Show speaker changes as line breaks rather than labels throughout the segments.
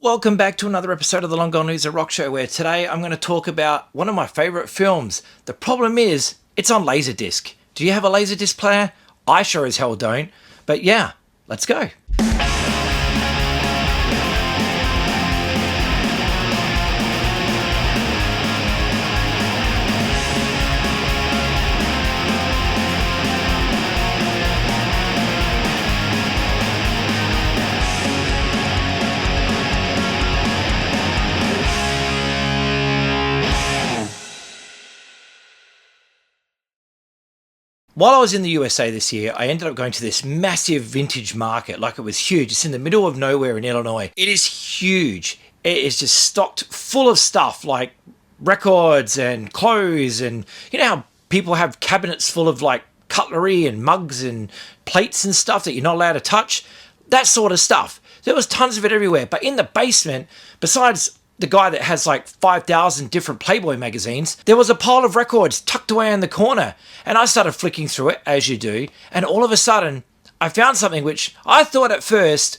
Welcome back to another episode of the Long Gone Loser Rock Show, where today I'm going to talk about one of my favourite films. The problem is, it's on Laserdisc. Do you have a Laserdisc player? I sure as hell don't. But yeah, let's go. While I was in the USA this year, I ended up going to this massive vintage market. Like, it was huge. It's in the middle of nowhere in Illinois. It is huge. It is just stocked full of stuff like records and clothes, and you know how people have cabinets full of like cutlery and mugs and plates and stuff that you're not allowed to touch? That sort of stuff. There was tons of it everywhere. But in the basement, besides the guy that has like 5,000 different Playboy magazines, there was a pile of records tucked away in the corner. And I started flicking through it, as you do, and all of a sudden, I found something which I thought at first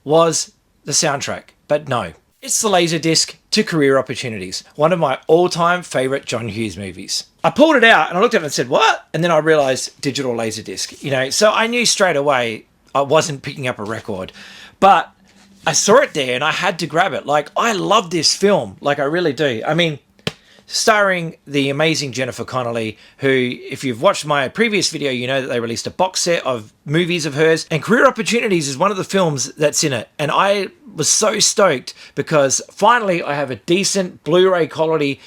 was the soundtrack. But no, it's the Laserdisc to Career Opportunities, one of my all-time favourite John Hughes movies. I pulled it out and I looked at it and said, what? And then I realised digital Laserdisc, so I knew straight away I wasn't picking up a record. But I saw it there and I had to grab it. Like, I love this film. Like, I really do. I mean, starring the amazing Jennifer Connelly, who, if you've watched my previous video, you know that they released a box set of movies of hers. And Career Opportunities is one of the films that's in it. And I was so stoked because finally I have a decent Blu-ray quality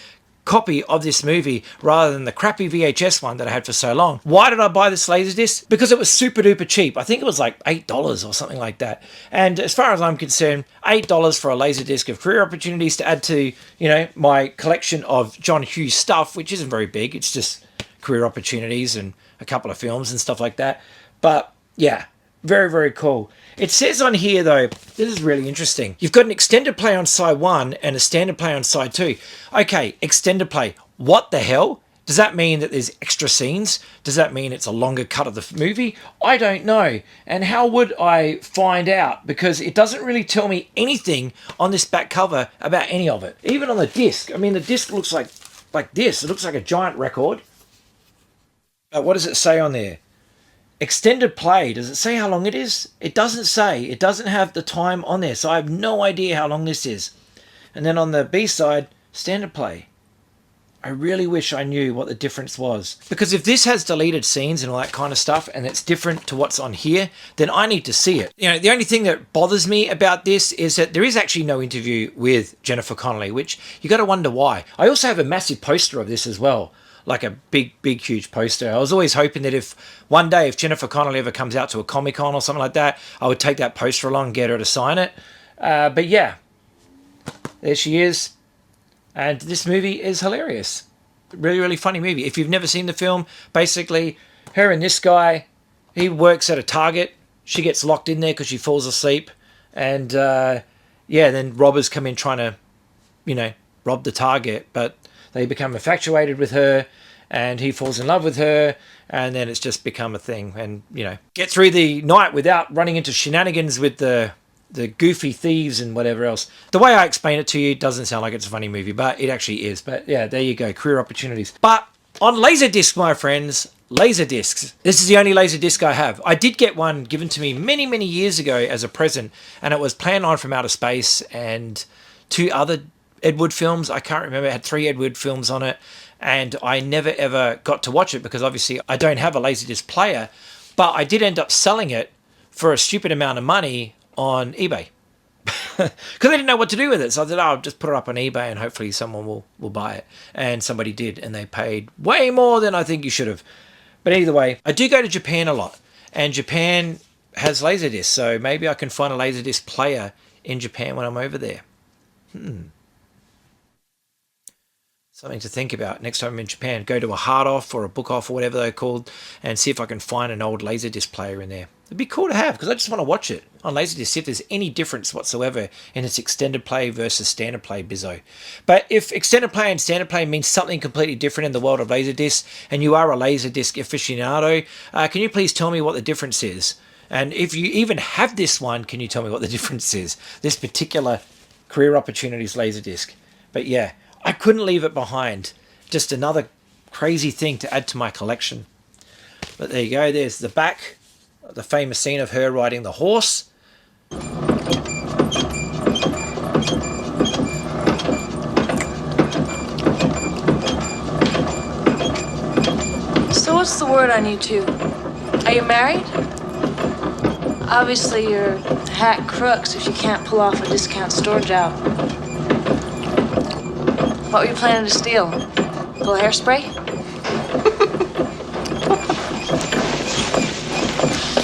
copy of this movie rather than the crappy VHS one that I had for so long. Why did I buy this Laserdisc? Because it was super duper cheap. I think it was like $8 or something like that. And as far as I'm concerned, $8 for a Laserdisc of Career Opportunities to add to, my collection of John Hughes stuff, which isn't very big. It's just Career Opportunities and a couple of films and stuff like that. But yeah, very, very cool. It says on here, though, this is really interesting. You've got an extended play on side 1 and a standard play on side 2. Okay, extended play. What the hell? Does that mean that there's extra scenes? Does that mean it's a longer cut of the movie? I don't know. And how would I find out? Because it doesn't really tell me anything on this back cover about any of it. Even on the disc. I mean, the disc looks like this. It looks like a giant record. What does it say on there? Extended play. Does it say how long it is? It doesn't say. It doesn't have the time on there, so I have no idea how long this is. And then on the B side, standard play. I really wish I knew what the difference was. Because if this has deleted scenes and all that kind of stuff, and it's different to what's on here, then I need to see it. The only thing that bothers me about this is that there is actually no interview with Jennifer Connelly, which you got to wonder why. I also have a massive poster of this as well. Like a big, huge poster. I was always hoping that if one day, if Jennifer Connelly ever comes out to a Comic-Con or something like that, I would take that poster along and get her to sign it. But yeah, there she is. And this movie is hilarious. Really, really funny movie. If you've never seen the film, basically, her and this guy, he works at a Target. She gets locked in there because she falls asleep. And then robbers come in trying to, rob the Target. But they become infatuated with her, and he falls in love with her, and then it's just become a thing. And, get through the night without running into shenanigans with the goofy thieves and whatever else. The way I explain it to you doesn't sound like it's a funny movie, but it actually is. But yeah, there you go, Career Opportunities. But on Laserdisc, my friends, Laserdiscs. This is the only Laserdisc I have. I did get one given to me many, many years ago as a present, and it was Plan 9 from Outer Space and 2 other Ed Wood films. I can't remember. It had 3 Ed Wood films on it, and I never ever got to watch it because obviously I don't have a Laserdisc player, but I did end up selling it for a stupid amount of money on eBay because I didn't know what to do with it. So I thought, I'll just put it up on eBay and hopefully someone will buy it. And somebody did, and they paid way more than I think you should have. But either way, I do go to Japan a lot, and Japan has Laserdisc, so maybe I can find a Laserdisc player in Japan when I'm over there. Something to think about next time I'm in Japan. Go to a hard off or a book off or whatever they're called and see if I can find an old Laserdisc player in there. It'd be cool to have because I just want to watch it on Laserdisc, see if there's any difference whatsoever in its extended play versus standard play bizzo. But if extended play and standard play means something completely different in the world of Laserdisc, and you are a Laserdisc aficionado, can you please tell me what the difference is? And if you even have this one, can you tell me what the difference is? This particular Career Opportunities Laserdisc. But yeah, I couldn't leave it behind. Just another crazy thing to add to my collection. But there you go, there's the back, the famous scene of her riding the horse.
So what's the word on you two? Are you married? Obviously you're hack crooks if you can't pull off a discount store job. What were you planning to steal? Full hairspray?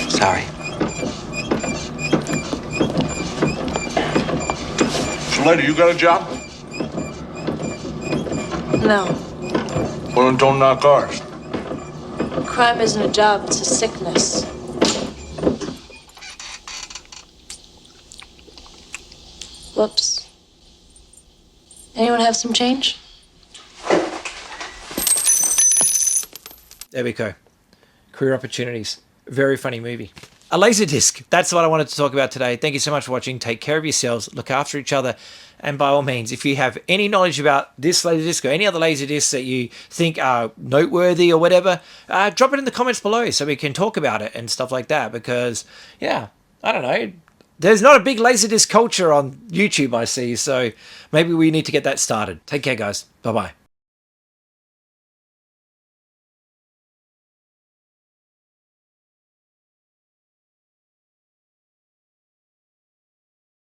Sorry.
So, lady, you got a job?
No.
Well, then don't knock ours.
Crime isn't a job, it's a sickness. Whoops. Anyone have some change?
There we go. Career Opportunities. Very funny movie. A Laserdisc. That's what I wanted to talk about today. Thank you so much for watching. Take care of yourselves. Look after each other. And by all means, if you have any knowledge about this Laserdisc or any other Laserdiscs that you think are noteworthy or whatever, drop it in the comments below so we can talk about it and stuff like that. Because, yeah, I don't know. There's not a big Laserdisc culture on YouTube, I see. So maybe we need to get that started. Take care, guys. Bye-bye.